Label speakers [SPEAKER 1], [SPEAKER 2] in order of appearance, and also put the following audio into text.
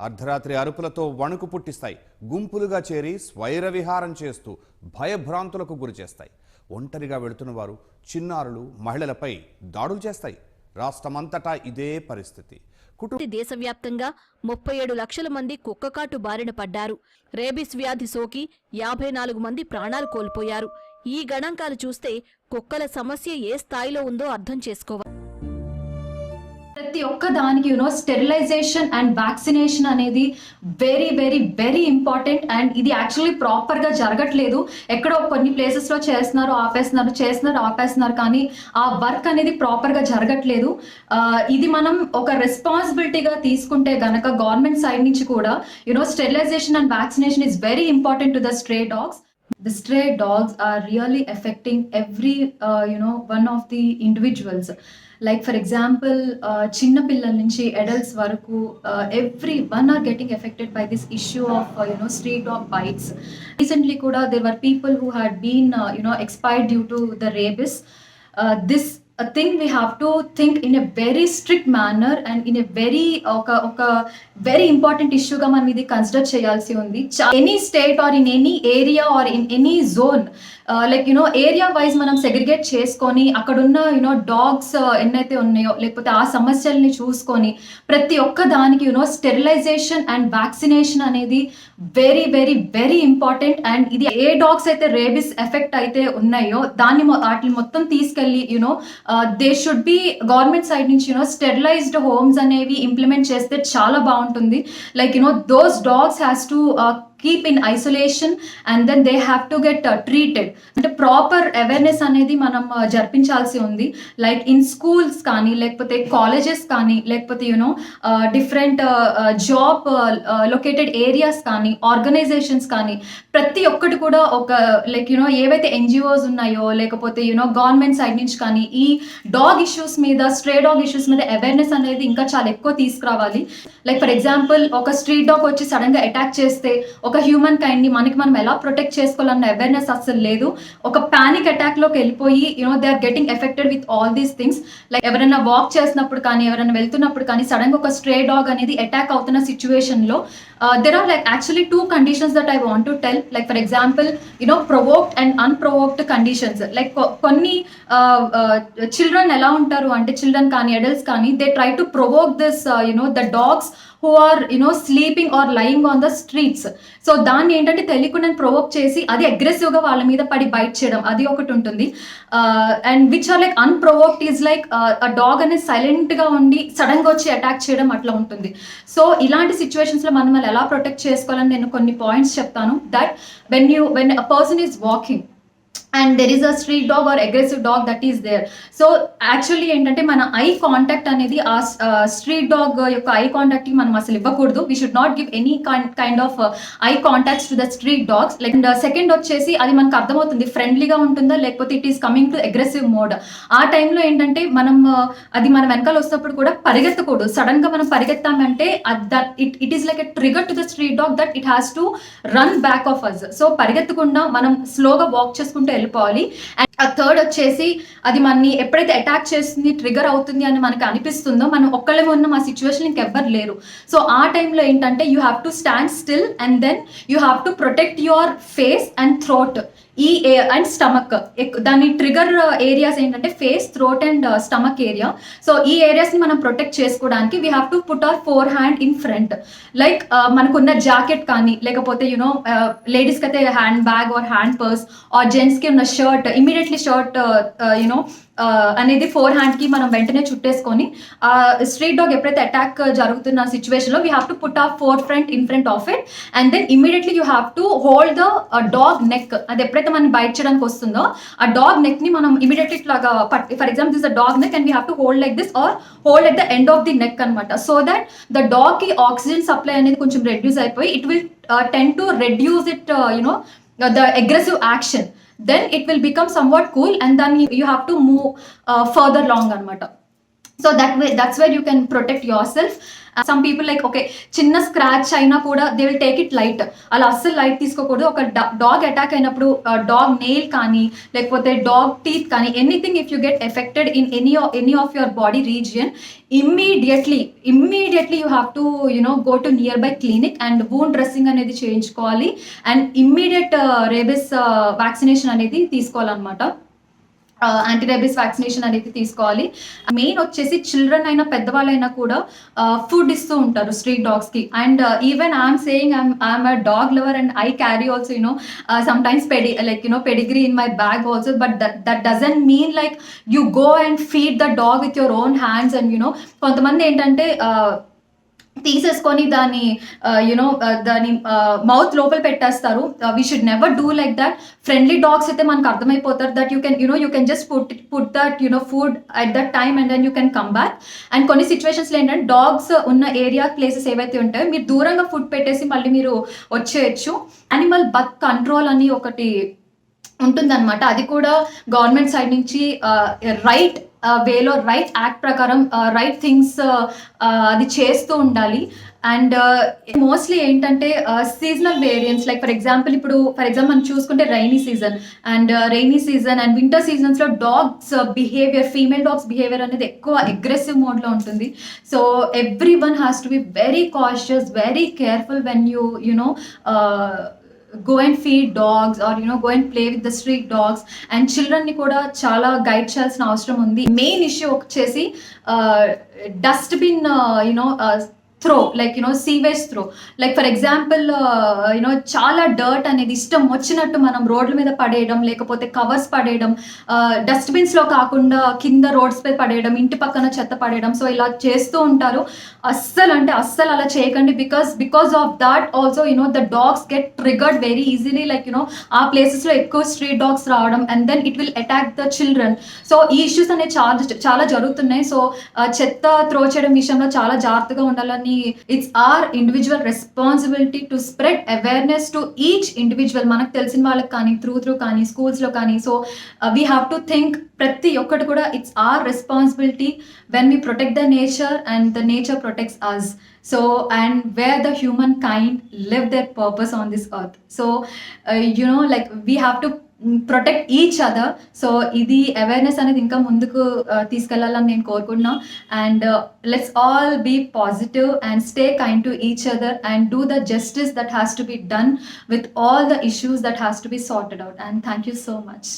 [SPEAKER 1] అర్ధరాత్రి అరుపులతో వణుకు పుట్టిస్తాయి. గుంపులుగా చేరి స్వైర విహారం చేస్తూ భయభ్రాంతులకు గురి చేస్తాయి. ఒంటరిగా వెళుతున్న వారు, చిన్నారులు, మహిళలపై దాడులు చేస్తాయి. రాష్ట్రమంతటా ఇదే పరిస్థితి.
[SPEAKER 2] దేశవ్యాప్తంగా 37 లక్షల మంది కుక్కకాటు బారిన పడ్డారు. రేబిస్ వ్యాధి సోకి 54 మంది ప్రాణాలు కోల్పోయారు. ఈ గణాంకాలు చూస్తే కుక్కల సమస్య ఏ స్థాయిలో ఉందో అర్థం చేసుకోవాలి.
[SPEAKER 3] ప్రతి ఒక్క దానికి స్టెరిలైజేషన్ అండ్ వ్యాక్సినేషన్ అనేది very very very important. And ఇది యాక్చువల్లీ ప్రాపర్గా జరగట్లేదు. ఎక్కడో కొన్ని ప్లేసెస్లో చేస్తున్నారు, ఆపేస్తున్నారు, కానీ ఆ వర్క్ అనేది ప్రాపర్గా జరగట్లేదు. ఇది మనం ఒక రెస్పాన్సిబిలిటీగా తీసుకుంటే గనక గవర్నమెంట్ సైడ్ నుంచి కూడా sterilization and vaccination is very important to the stray dogs. The stray dogs are really affecting every one of the individuals. Like for example, chinna pillal nunchi adults varaku everyone are getting affected by this issue of stray dog bites. Recently kuda there were people who had been expired due to the rabies. This a thing we have to think in a very strict manner and in a very very important issue ga manam idi consider cheyalsi undi. Any state or in any area or in any zone area wise మనం segregate చేసుకొని అక్కడున్న dogs ఎన్నైతే ఉన్నాయో లేకపోతే ఆ సమస్యల్ని చూసుకొని ప్రతి ఒక్క దానికి స్టెరిలైజేషన్ అండ్ వ్యాక్సినేషన్ అనేది very very very important. And ఇది ఏ డాగ్స్ అయితే రేబిస్ ఎఫెక్ట్ అయితే ఉన్నాయో వాటిని మొత్తం తీసుకెళ్ళి they should be government side నుంచి స్టెరిలైజ్డ్ హోమ్స్ అనేవి ఇంప్లిమెంట్ చేస్తే చాలా బాగుంటుంది. Those dogs has to keep in isolation and then they have to get treated. అంటే ప్రాపర్ అవేర్నెస్ అనేది మనం జరిపించాల్సి ఉంది. లైక్ ఇన్ స్కూల్స్ కానీ లేకపోతే కాలేజెస్ కానీ లేకపోతే డిఫరెంట్ జాబ్ లొకేటెడ్ ఏరియాస్ కానీ ఆర్గనైజేషన్స్ కానీ ప్రతి ఒక్కటి కూడా ఒక ఏవైతే ఎన్జిఓస్ ఉన్నాయో లేకపోతే గవర్నమెంట్ సైడ్ నుంచి కానీ ఈ డాగ్ ఇష్యూస్ మీద స్ట్రే డాగ్ ఇష్యూస్ మీద అవేర్నెస్ అనేది ఇంకా చాలా ఎక్కువ తీసుకురావాలి. లైక్ ఫర్ ఎగ్జాంపుల్ ఒక స్ట్రీట్ డాగ్ వచ్చి సడన్ గా అటాక్ చేస్తే ఒక హ్యూమన్ కైండ్ ని మనం ఎలా ప్రొటెక్ట్ చేసుకోవాలన్న అవేర్నెస్ అసలు లేదు. ఒక పానిక్ అటాక్ లోకి వెళ్ళిపోయి they are getting affected with all these things. Like ఎవరైనా వాక్ చేసినప్పుడు కానీ ఎవరైనా వెళ్తున్నప్పుడు కానీ సడన్ గా ఒక స్ట్రే డాగ్ అనేది అటాక్ అవుతున్న సిచ్యువేషన్ లో there are actually two conditions that I want to tell. Like for example, provoked and unprovoked conditions. Like కొన్ని children ఎలా ఉంటారు అంటే children కానీ adults కానీ they try to provoke this the dogs who are sleeping or lying on the streets. So దాన్ని ఏంటంటే తెలియకుండా provoke చేసి అది అగ్రెసివ్గా వాళ్ళ మీద పడి బైట్ చేయడం అది ఒకటి ఉంటుంది. అండ్ విచ్ ఆర్ అన్ప్రొవోక్డ్ ఈజ్ ఆ డాగ్ అనేది సైలెంట్గా ఉండి సడన్గా వచ్చి అటాక్ చేయడం అట్లా ఉంటుంది. సో ఇలాంటి సిచ్యువేషన్స్లో మనం ఎలా ప్రొటెక్ట్ చేసుకోవాలని నేను కొన్ని పాయింట్స్ చెప్తాను. That when a person is walking and there is a street dog or aggressive dog that is there, so actually ఏంటంటే మన ఐ కాంటాక్ట్ అనేది ఆ స్ట్రీట్ డాగ్ యొక్క ఐ కాంటాక్ట్ కి మనం అసలు ఇవ్వకూడదు. We should not give any kind of I contacts to the street dogs. Like second వచ్చేసి అది మనకు అర్థమవుతుంది ఫ్రెండ్లీగా ఉంటుందా లేకపోతే it is coming to aggressive mode. ఆ టైంలో ఏంటంటే మనం అది మన వెనకాల వస్తున్నప్పుడు కూడా పరిగెత్తకూడదు. సడన్ గా మనం పరిగెత్తామంటే it is like a trigger to the street dog that it has to run back of us. So పరిగెత్తకుండా మనం స్లోగా వాక్ చేసుకుంటూ వెళ్ళిపోవాలి. అండ్ ఆ థర్డ్ వచ్చేసి అది మనని ఎప్పుడైతే అటాక్ చేస్తుంది ట్రిగర్ అవుతుంది అని మనకి అనిపిస్తుందో మనం ఒక్కళ్ళే ఉన్న ఆ సిచ్యువేషన్ ఇంకెవ్వరు లేరు. సో ఆ టైంలో ఏంటంటే you have to stand still and then you have to protect your face and throat and stomach. దాని ట్రిగర్ ఏరియాస్ ఏంటంటే face, throat and stomach area. So ఈ ఏరియాస్ ని మనం ప్రొటెక్ట్ చేసుకోవడానికి we have to put our fore hand in front. Like మనకున్న jacket కానీ లేకపోతే ladies కి అయితే hand bag or hand purse or gents కి ఉన్న షర్ట్ ఇమీడియట్లీ షర్ట్ అనేది ఫోర్ హ్యాండ్ కి మనం వెంటనే చుట్టేసుకొని స్ట్రీట్ డాగ్ ఎప్పుడైతే అటాక్ జరుగుతున్న సిచ్యువేషన్ లో వీ హ్యావ్ టు పుట్ ఆ fore front in front of it and then immediately you have to hold the dog neck. అది ఎప్పుడైతే మనం బైట్ చేయడానికి వస్తుందో ఆ డాగ్ నెక్ ని మనం ఇమీడియట్లీ ఇట్లాగా for example this the dog neck and we have to hold like this or hold at the end of the neck అనమాట. సో దట్ ద డాగ్ కి ఆక్సిజన్ సప్లై అనేది కొంచెం రెడ్యూస్ అయిపోయి it will tend to reduce it the aggressive action. Then it will become somewhat cool and then you have to move further long anamata. So that's where you can protect yourself. Some people like okay చిన్న scratch అయినా కూడా they will take it light, అలా అస్సలు light తీసుకోకూడదు. ఒక dog attack అయినప్పుడు dog nail కానీ లేకపోతే డాగ్ టీత్ కానీ anything if you get affected in any of your body region, immediately you have to go to near by clinic and wound dressing అనేది చేయించుకోవాలి అండ్ ఇమ్మీడియట్ రేబిస్ వ్యాక్సినేషన్ అనేది తీసుకోవాలన్నమాట. Anti rabies vaccination అనేది తీసుకోవాలి. Main వచ్చేసి children అయినా పెద్దవాళ్ళైనా కూడా ఫుడ్ ఇస్తూ ఉంటారు స్ట్రీట్ డాగ్స్కి. And even I'm saying I'm a dog lover and I carry also sometimes pedigree in my bag also, but that doesn't mean like you go and feed the dog with your own hands and కొంతమంది ఏంటంటే తీసేసుకొని దాని దాని mouth లోపల పెట్టేస్తారు. We should never do like that. Friendly dogs అయితే మనకు అర్థమైపోతారు that you can just put that food at that time and then you can come back. And కొన్ని సిచ్యువేషన్స్లో ఏంటంటే డాగ్స్ ఉన్న ఏరియా ప్లేసెస్ ఏవైతే ఉంటాయో మీరు దూరంగా ఫుడ్ పెట్టేసి మళ్ళీ మీరు వచ్చేయచ్చు. యానిమల్ బర్త్ కంట్రోల్ అని ఒకటి ఉంటుందన్నమాట. అది కూడా గవర్నమెంట్ సైడ్ నుంచి రైట్ వేలో రైట్ యాక్ట్ ప్రకారం రైట్ థింగ్స్ అది చేస్తూ ఉండాలి. అండ్ మోస్ట్లీ ఏంటంటే seasonal variants like for example మనం చూసుకుంటే రైనీ సీజన్ అండ్ వింటర్ సీజన్స్లో dogs behaviour, female dogs behaviour అనేది ఎక్కువ అగ్రెసివ్ మోడ్లో ఉంటుంది. So everyone has to be very cautious, very careful when go and feed dogs or go and play with the street dogs. and children ni kuda chala guide చేయాల్సిన అవసరం ఉంది. Main issue వచ్చేసి dust bin throw like sewage throw. Like for example చాలా dirt అనేది ఇష్టం వచ్చినట్టు మనం రోడ్ల మీద పడేయడం, లేకపోతే కవర్స్ పడేయడం, డస్ట్బిన్స్లో కాకుండా కింద రోడ్స్ పై పడేయడం, ఇంటి పక్కన చెత్త పడేయడం. సో ఇలా చేస్తూ ఉంటారు. అస్సలు అలా చేయకండి. Because of that also the dogs get triggered very easily. Like ఆ ప్లేసెస్లో ఎక్కువ స్ట్రీట్ డాగ్స్ రావడం and then it will attack the children. So ఈ ఇష్యూస్ అనేవి చాలా జరుగుతున్నాయి. సో చెత్త త్రో చేయడం విషయంలో చాలా జాగ్రత్తగా ఉండాలని. It's our individual responsibility to spread awareness to each individual. మనకు తెలిసిన వాళ్ళకి కానీ త్రూ కానీ స్కూల్స్లో కానీ. So we have to think ప్రతి ఒక్కటి కూడా it's our responsibility when we protect the nature and the nature protects us. So and where the humankind live their purpose on this earth. So like we have to protect each other. So ఇది awareness అనేది ఇంకా ముందుకు తీసుకెళ్లాలని నేను కోరుకుంటున్నా. And let's all be positive and stay kind to each other and do the justice that has to be done with all the issues that has to be sorted out. And thank you so much.